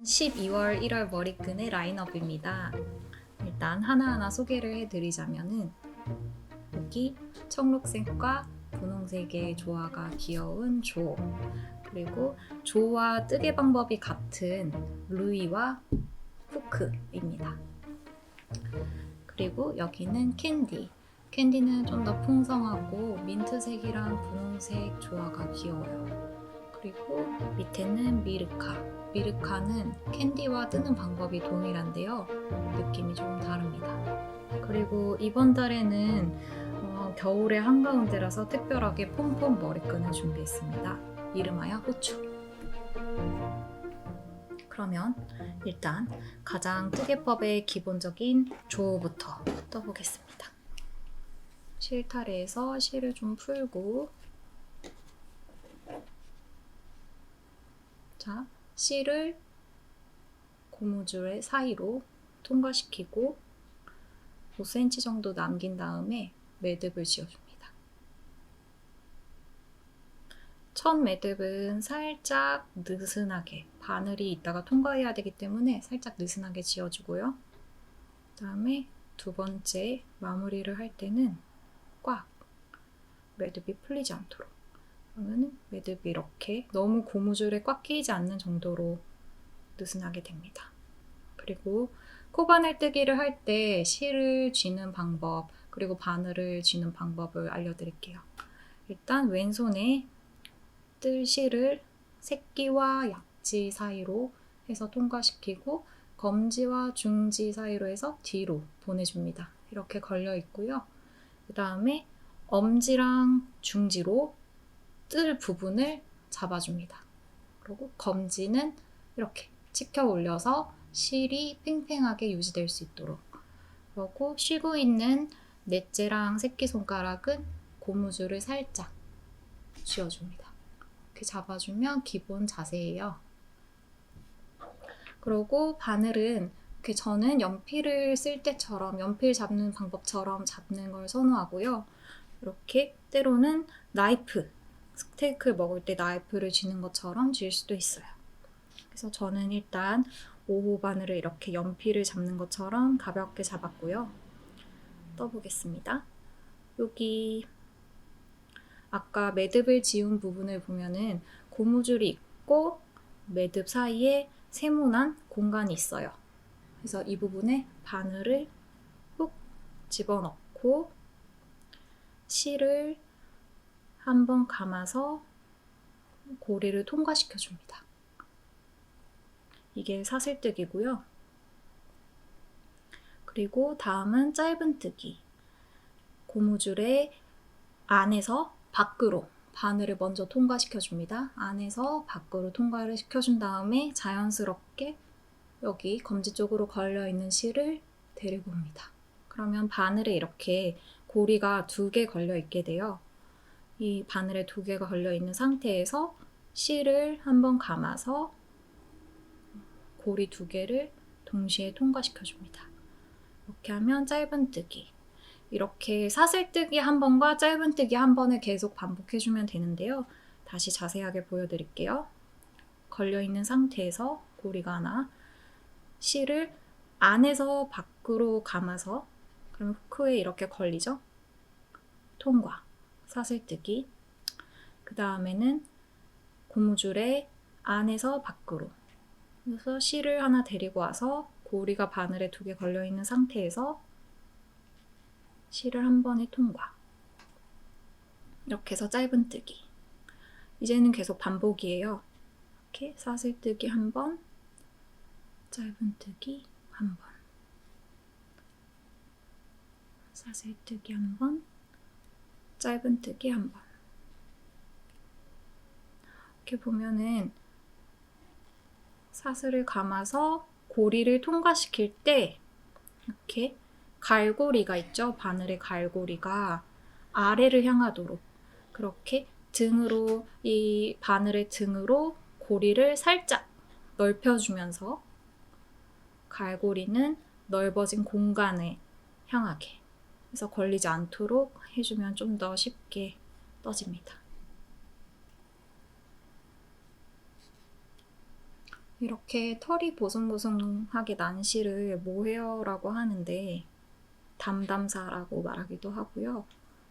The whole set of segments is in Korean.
12월, 1월 머리끈의 라인업입니다. 일단 하나하나 소개를 해드리자면은 여기 청록색과 분홍색의 조화가 귀여운 조, 그리고 조와 뜨개 방법이 같은 루이와 후크입니다. 그리고 여기는 캔디. 캔디는 좀 더 풍성하고 민트색이랑 분홍색 조화가 귀여워요. 그리고 밑에는 미르카. 미르카는 캔디와 뜨는 방법이 동일한데요. 느낌이 조금 다릅니다. 그리고 이번 달에는 겨울의 한가운데라서 특별하게 폼폼 머리끈을 준비했습니다. 이름하여 후추. 그러면 일단 가장 뜨개법의 기본적인 조부터 떠보겠습니다. 실타래에서 실을 좀 풀고, 자, 실을 고무줄 사이로 통과시키고 5cm 정도 남긴 다음에 매듭을 지어줍니다. 첫 매듭은 살짝 느슨하게, 바늘이 있다가 통과해야 되기 때문에 살짝 느슨하게 지어주고요. 그 다음에 두 번째 마무리를 할 때는 꽉 매듭이 풀리지 않도록, 그러면 매듭이 이렇게 너무 고무줄에 꽉 끼지 않는 정도로 느슨하게 됩니다. 그리고 코바늘 뜨기를 할 때 실을 쥐는 방법, 그리고 바늘을 쥐는 방법을 알려드릴게요. 일단 왼손에 뜰 실을 새끼와 약지 사이로 해서 통과시키고 검지와 중지 사이로 해서 뒤로 보내줍니다. 이렇게 걸려 있고요. 그 다음에 엄지랑 중지로 뜰 부분을 잡아줍니다. 그리고 검지는 이렇게 치켜 올려서 실이 팽팽하게 유지될 수 있도록, 그리고 쉬고 있는 넷째랑 새끼손가락은 고무줄을 살짝 쥐어줍니다. 이렇게 잡아주면 기본 자세예요. 그리고 바늘은 이렇게 저는 연필을 쓸 때처럼, 연필 잡는 방법처럼 잡는 걸 선호하고요. 이렇게 때로는 나이프, 스테이크를 먹을 때 나이프를 쥐는 것처럼 쥘 수도 있어요. 그래서 저는 일단 5호 바늘을 이렇게 연필을 잡는 것처럼 가볍게 잡았고요. 떠보겠습니다. 여기 아까 매듭을 지운 부분을 보면은 고무줄이 있고 매듭 사이에 세모난 공간이 있어요. 그래서 이 부분에 바늘을 훅 집어넣고 실을 한번 감아서 고리를 통과시켜 줍니다. 이게 사슬뜨기고요. 그리고 다음은 짧은뜨기. 고무줄의 안에서 밖으로 바늘을 먼저 통과시켜 줍니다. 안에서 밖으로 통과를 시켜준 다음에 자연스럽게 여기 검지 쪽으로 걸려있는 실을 데리고 옵니다. 그러면 바늘에 이렇게 고리가 2개 걸려 있게 돼요. 이 바늘에 2개가 걸려 있는 상태에서 실을 한번 감아서 고리 2개를 동시에 통과시켜 줍니다. 이렇게 하면 짧은뜨기. 이렇게 사슬뜨기 한 번과 짧은뜨기 한 번을 계속 반복해주면 되는데요. 다시 자세하게 보여드릴게요. 걸려있는 상태에서 고리가 하나, 실을 안에서 밖으로 감아서, 그러면 후크에 이렇게 걸리죠? 통과, 사슬뜨기. 그 다음에는 고무줄에 안에서 밖으로, 그래서 실을 하나 데리고 와서 고리가 바늘에 2개 걸려있는 상태에서 실을 한 번에 통과. 이렇게 해서 짧은뜨기. 이제는 계속 반복이에요. 이렇게 사슬뜨기 한 번, 짧은뜨기 한 번, 사슬뜨기 한 번, 짧은뜨기 한 번. 이렇게 보면은 사슬을 감아서 고리를 통과시킬 때 이렇게 갈고리가 있죠? 바늘의 갈고리가 아래를 향하도록 그렇게 등으로, 이 바늘의 등으로 고리를 살짝 넓혀주면서 갈고리는 넓어진 공간에 향하게 해서 걸리지 않도록 해주면 좀 더 쉽게 떠집니다. 이렇게 털이 보송보송하게 난 실을 모헤어라고 하는데 담담사라고 말하기도 하고요.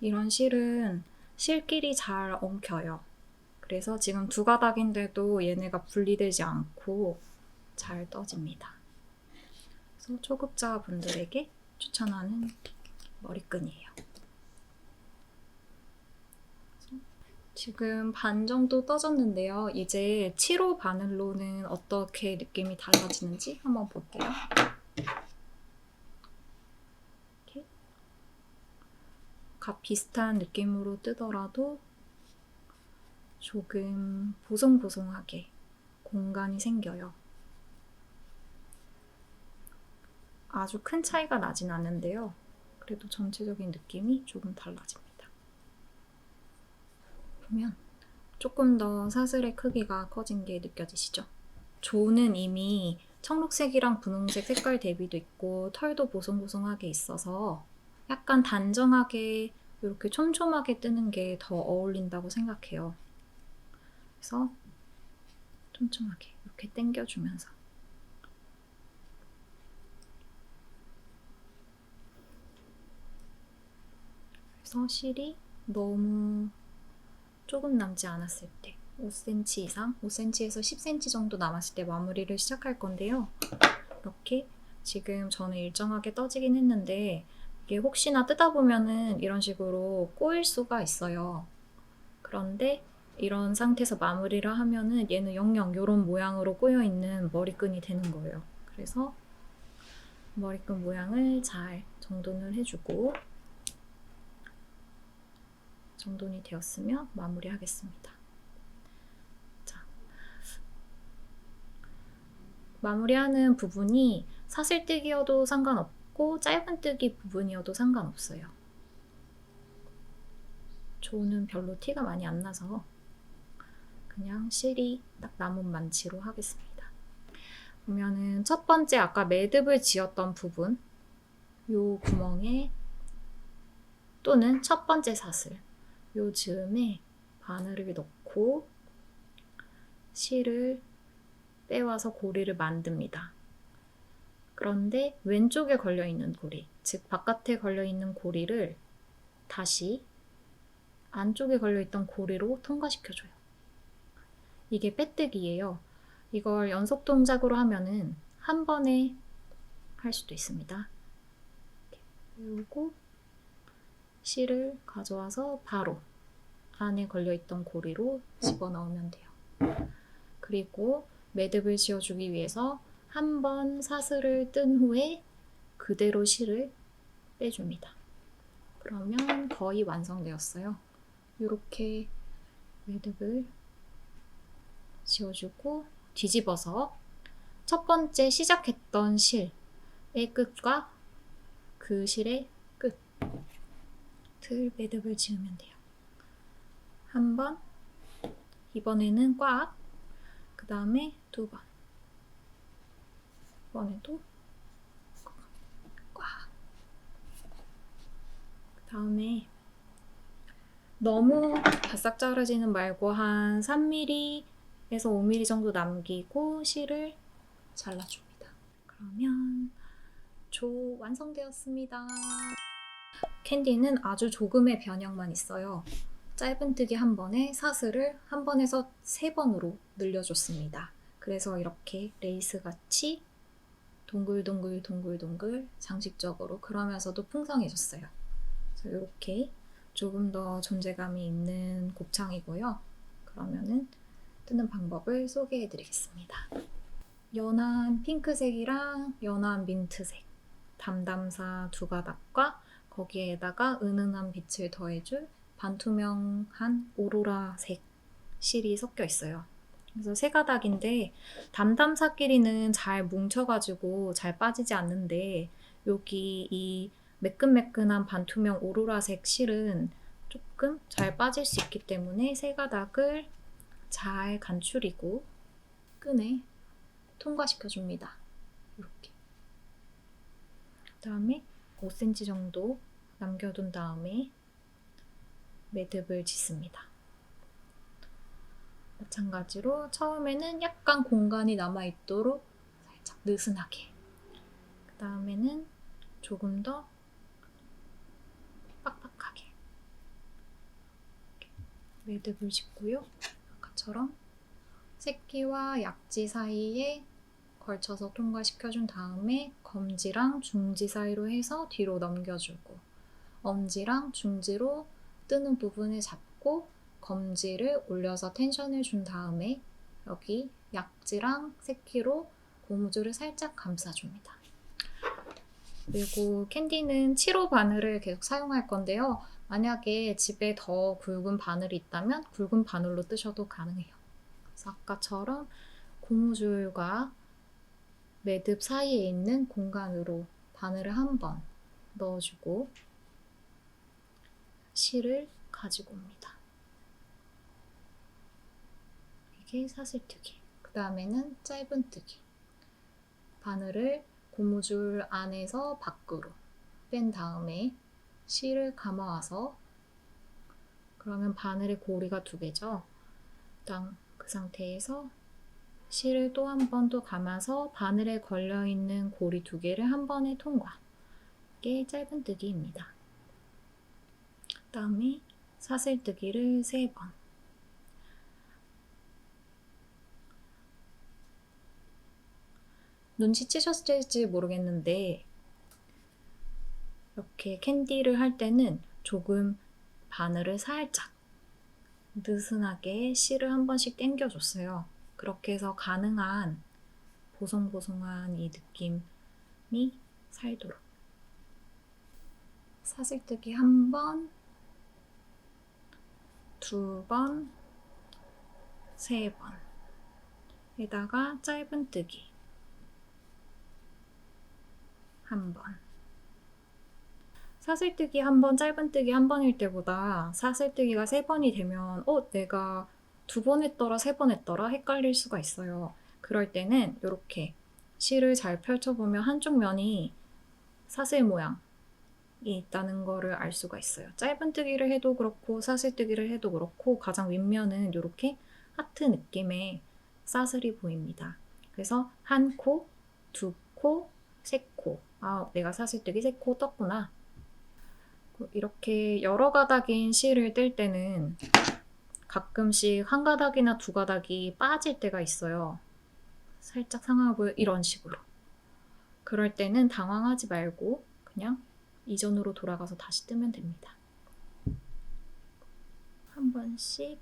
이런 실은 실끼리 잘 엉켜요. 그래서 지금 두 가닥인데도 얘네가 분리되지 않고 잘 떠집니다. 그래서 초급자분들에게 추천하는 머리끈이에요. 지금 반 정도 떠졌는데요. 이제 7호 바늘로는 어떻게 느낌이 달라지는지 한번 볼게요. 이렇게 각 비슷한 느낌으로 뜨더라도 조금 보송보송하게 공간이 생겨요. 아주 큰 차이가 나진 않는데요. 그래도 전체적인 느낌이 조금 달라집니다. 보면 조금 더 사슬의 크기가 커진 게 느껴지시죠? 조는 이미 청록색이랑 분홍색 색깔 대비도 있고 털도 보송보송하게 있어서 약간 단정하게 이렇게 촘촘하게 뜨는 게 더 어울린다고 생각해요. 그래서 촘촘하게 이렇게 당겨주면서 그래서 실이 너무 조금 남지 않았을 때 5cm 이상, 5cm에서 10cm 정도 남았을 때 마무리를 시작할 건데요. 이렇게 지금 저는 일정하게 떠지긴 했는데 이게 혹시나 뜨다 보면은 이런 식으로 꼬일 수가 있어요. 그런데 이런 상태에서 마무리를 하면은 얘는 영영 이런 모양으로 꼬여있는 머리끈이 되는 거예요. 그래서 머리끈 모양을 잘 정돈을 해주고 정돈이 되었으면 마무리하겠습니다. 자, 마무리하는 부분이 사슬뜨기여도 상관없고 짧은뜨기 부분이어도 상관없어요. 조는 별로 티가 많이 안 나서 그냥 실이 딱 남은 만치로 하겠습니다. 보면은 첫 번째 아까 매듭을 지었던 부분 요 구멍에 또는 첫 번째 사슬 요 즈음에 바늘을 넣고 실을 빼와서 고리를 만듭니다. 그런데 왼쪽에 걸려있는 고리, 즉 바깥에 걸려있는 고리를 다시 안쪽에 걸려있던 고리로 통과시켜줘요. 이게 빼뜨기예요. 이걸 연속 동작으로 하면은 한 번에 할 수도 있습니다. 그리고 실을 가져와서 바로 안에 걸려있던 고리로 집어넣으면 돼요. 그리고 매듭을 지어주기 위해서 한 번 사슬을 뜬 후에 그대로 실을 빼줍니다. 그러면 거의 완성되었어요. 이렇게 매듭을 지어주고 뒤집어서 첫 번째 시작했던 실의 끝과 그 실의 끝을 매듭을 지으면 돼요. 한 번, 이번에는 꽉, 그 다음에 두 번, 이번에도 꽉. 그 다음에 너무 바싹 자르지는 말고 한 3mm에서 5mm 정도 남기고 실을 잘라줍니다. 그러면 조 완성되었습니다. 캔디는 아주 조금의 변형만 있어요. 짧은뜨기 한 번에 사슬을 한 번에서 3번으로 늘려줬습니다. 그래서 이렇게 레이스같이 동글동글 장식적으로 그러면서도 풍성해졌어요. 그래서 이렇게 조금 더 존재감이 있는 곱창이고요. 그러면은 뜨는 방법을 소개해 드리겠습니다. 연한 핑크색이랑 연한 민트색 담담사 두 가닥과 거기에다가 은은한 빛을 더해줄 반투명한 오로라색 실이 섞여 있어요. 그래서 세 가닥인데 담담사끼리는 잘 뭉쳐가지고 잘 빠지지 않는데 여기 이 매끈매끈한 반투명 오로라색 실은 조금 잘 빠질 수 있기 때문에 세 가닥을 잘 간추리고 끈에 통과시켜줍니다. 이렇게. 그 다음에 5cm 정도 남겨둔 다음에 매듭을 짓습니다. 마찬가지로 처음에는 약간 공간이 남아있도록 살짝 느슨하게, 그 다음에는 조금 더 빡빡하게 매듭을 짓고요. 아까처럼 새끼와 약지 사이에 걸쳐서 통과시켜준 다음에 검지랑 중지 사이로 해서 뒤로 넘겨주고, 엄지랑 중지로 뜨는 부분을 잡고 검지를 올려서 텐션을 준 다음에 여기 약지랑 새끼로 고무줄을 살짝 감싸줍니다. 그리고 캔디는 7호 바늘을 계속 사용할 건데요. 만약에 집에 더 굵은 바늘이 있다면 굵은 바늘로 뜨셔도 가능해요. 그래서 아까처럼 고무줄과 매듭 사이에 있는 공간으로 바늘을 한번 넣어주고 실을 가지고 옵니다. 이게 사슬뜨기. 그 다음에는 짧은뜨기. 바늘을 고무줄 안에서 밖으로 뺀 다음에 실을 감아와서, 그러면 바늘의 고리가 2개죠. 일단 그 상태에서 실을 또 한 번 더 감아서 바늘에 걸려있는 고리 2개를 한 번에 통과. 이게 짧은뜨기입니다. 그 다음에 사슬뜨기를 3번. 눈치채셨을지 모르겠는데 이렇게 캔디를 할 때는 조금 바늘을 살짝 느슨하게 실을 한 번씩 당겨줬어요. 그렇게 해서 가능한 보송보송한 이 느낌이 살도록. 사슬뜨기 1번, 2번, 3번 에다가 짧은뜨기 1번. 사슬뜨기 1번, 짧은뜨기 1번일 때보다 사슬뜨기가 3번이 되면 내가 2번 했더라, 3번 했더라 헷갈릴 수가 있어요. 그럴 때는 이렇게 실을 잘 펼쳐보면 한쪽 면이 사슬 모양이 있다는 거를 알 수가 있어요. 짧은뜨기를 해도 그렇고 사슬뜨기를 해도 그렇고 가장 윗면은 이렇게 하트 느낌의 사슬이 보입니다. 그래서 1코, 2코, 3코. 내가 사슬뜨기 3코 떴구나. 이렇게 여러 가닥인 실을 뜰 때는 가끔씩 1가닥이나 2가닥이 빠질 때가 있어요. 살짝 상하게 보여, 이런 식으로. 그럴 때는 당황하지 말고 그냥 이전으로 돌아가서 다시 뜨면 됩니다. 한 번씩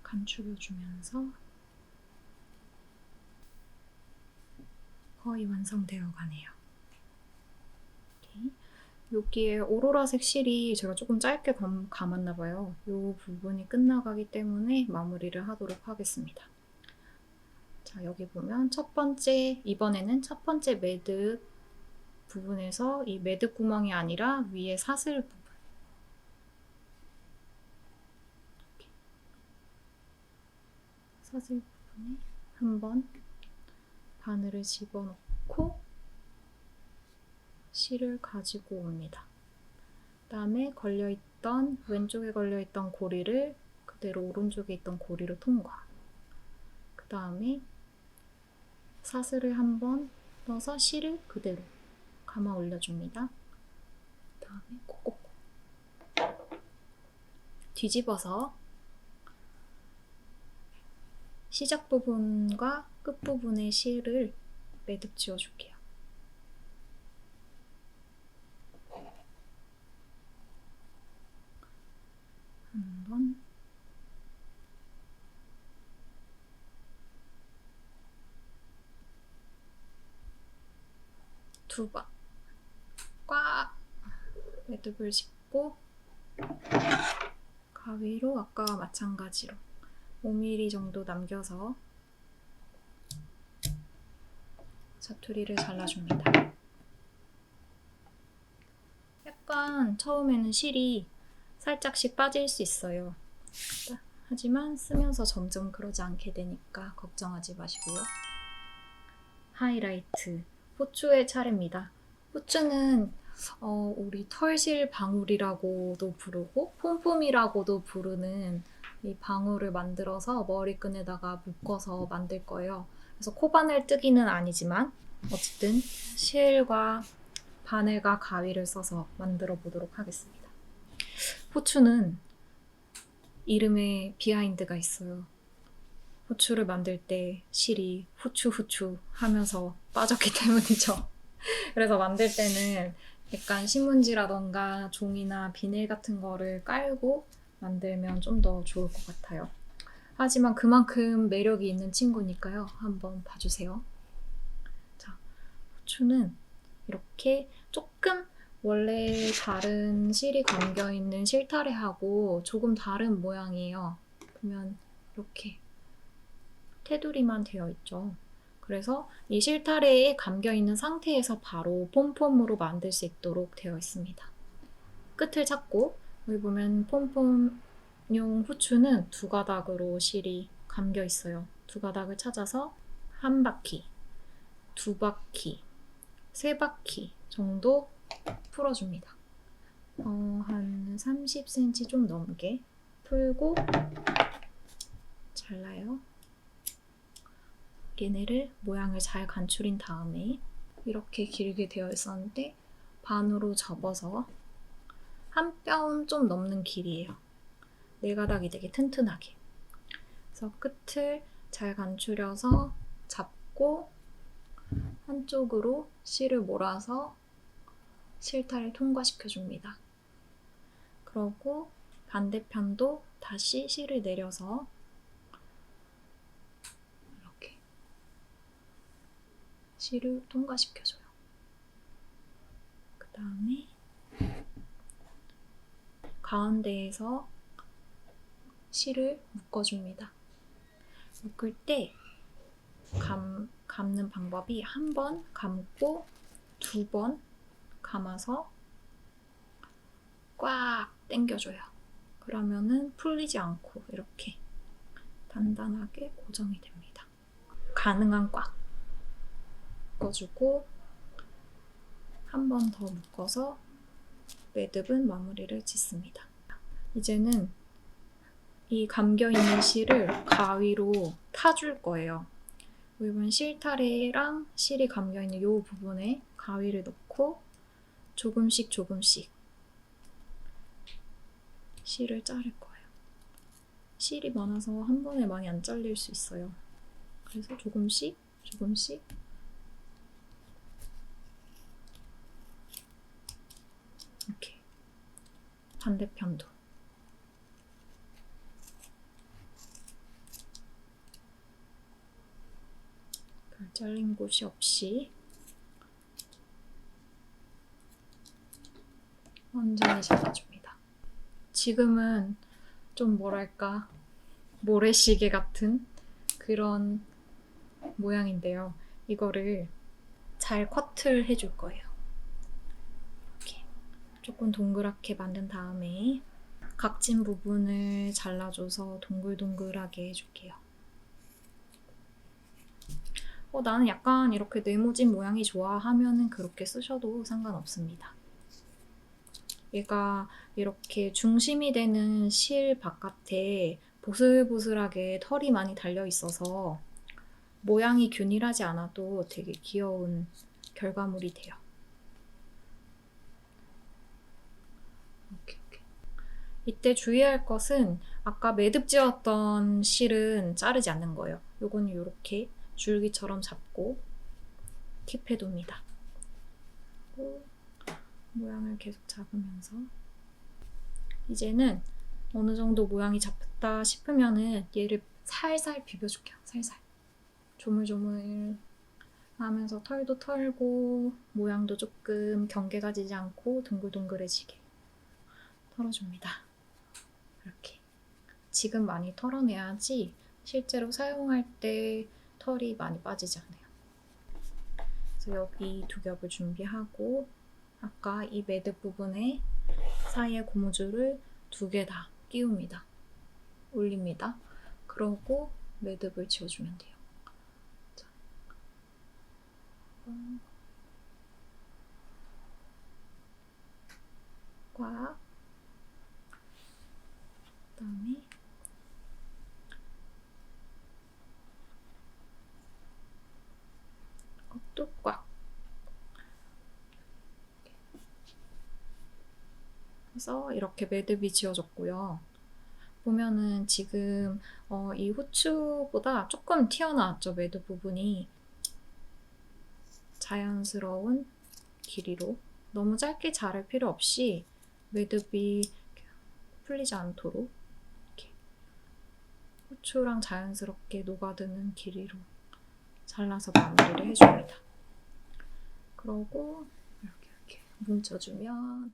감추려주면서 거의 완성되어 가네요. 여기에 오로라색 실이 제가 조금 짧게 감았나봐요. 이 부분이 끝나가기 때문에 마무리를 하도록 하겠습니다. 자, 여기 보면 이번에는 첫 번째 매듭 부분에서 이 매듭 구멍이 아니라 위에 사슬 부분. 이렇게. 사슬 부분에 한번 바늘을 집어넣고 실을 가지고 옵니다. 그 다음에 왼쪽에 걸려있던 고리를 그대로 오른쪽에 있던 고리로 통과. 그 다음에 사슬을 한번 넣어서 실을 그대로 감아 올려줍니다. 그 다음에 콕콕콕 뒤집어서 시작 부분과 끝 부분의 실을 매듭 지어줄게요. 한 번, 두 번 꽉 매듭을 짚고 가위로 아까와 마찬가지로 5mm 정도 남겨서 사투리를 잘라줍니다. 약간 처음에는 실이 살짝씩 빠질 수 있어요. 하지만 쓰면서 점점 그러지 않게 되니까 걱정하지 마시고요. 하이라이트, 후추의 차례입니다. 후추는 우리 털실 방울이라고도 부르고 폼폼이라고도 부르는 이 방울을 만들어서 머리끈에다가 묶어서 만들 거예요. 그래서 코바늘 뜨기는 아니지만 어쨌든 실과 바늘과 가위를 써서 만들어 보도록 하겠습니다. 후추는 이름에 비하인드가 있어요. 후추를 만들 때 실이 후추 하면서 빠졌기 때문이죠. 그래서 만들 때는 약간 신문지라던가 종이나 비닐 같은 거를 깔고 만들면 좀 더 좋을 것 같아요. 하지만 그만큼 매력이 있는 친구니까요. 한번 봐주세요. 자, 후추는 이렇게 조금 원래 다른 실이 감겨있는 실타래하고 조금 다른 모양이에요. 보면 이렇게 테두리만 되어 있죠. 그래서 이 실타래에 감겨있는 상태에서 바로 폼폼으로 만들 수 있도록 되어 있습니다. 끝을 찾고 여기 보면 폼폼용 후추는 두 가닥으로 실이 감겨 있어요. 두 가닥을 찾아서 한 바퀴, 두 바퀴, 세 바퀴 정도 풀어줍니다. 한 30cm 좀 넘게 풀고 잘라요. 얘네를 모양을 잘 간추린 다음에 이렇게 길게 되어 있었는데 반으로 접어서 한 뼘 좀 넘는 길이에요. 네 가닥이 되게 튼튼하게. 그래서 끝을 잘 간추려서 잡고 한쪽으로 실을 몰아서 실타를 통과시켜줍니다. 그러고 반대편도 다시 실을 내려서 이렇게 실을 통과시켜줘요. 그 다음에 가운데에서 실을 묶어줍니다. 묶을 때 감는 방법이 한 번 감고 두 번 감아서 꽉 당겨줘요. 그러면은 풀리지 않고 이렇게 단단하게 고정이 됩니다. 가능한 꽉 묶어주고 한 번 더 묶어서 매듭은 마무리를 짓습니다. 이제는 이 감겨있는 실을 가위로 타줄 거예요. 여기 실타래랑 실이 감겨있는 이 부분에 가위를 넣고 조금씩 실을 자를 거예요. 실이 많아서 한 번에 많이 안 잘릴 수 있어요. 그래서 조금씩 이렇게 반대편도 별 잘린 곳이 없이 완전히 잘라줍니다. 지금은 좀 뭐랄까 모래시계 같은 그런 모양인데요. 이거를 잘 커트를 해줄 거예요. 이렇게 조금 동그랗게 만든 다음에 각진 부분을 잘라줘서 동글동글하게 해줄게요. 나는 약간 이렇게 네모진 모양이 좋아 하면은 그렇게 쓰셔도 상관없습니다. 얘가 이렇게 중심이 되는 실 바깥에 보슬보슬하게 털이 많이 달려 있어서 모양이 균일하지 않아도 되게 귀여운 결과물이 돼요. 이렇게. 이때 주의할 것은 아까 매듭 지었던 실은 자르지 않는 거예요. 요거는 이렇게 줄기처럼 잡고 킵해둡니다. 모양을 계속 잡으면서 이제는 어느 정도 모양이 잡혔다 싶으면은 얘를 살살 비벼줄게요. 살살 조물조물 하면서 털도 털고 모양도 조금 경계가 지지 않고 둥글둥글해지게 털어줍니다. 이렇게 지금 많이 털어내야지 실제로 사용할 때 털이 많이 빠지지 않아요. 그래서 여기 두 겹을 준비하고 아까 이 매듭 부분에 사이에 고무줄을 두 개 다 끼웁니다. 올립니다. 그러고 매듭을 지어주면 돼요. 자. 꽉. 그다음에 해서 이렇게 매듭이 지어졌고요. 보면은 지금 이 후추보다 조금 튀어나왔죠, 매듭 부분이. 자연스러운 길이로 너무 짧게 자를 필요 없이 매듭이 풀리지 않도록 이렇게 후추랑 자연스럽게 녹아드는 길이로 잘라서 마무리를 해줍니다. 그러고 이렇게 뭉쳐주면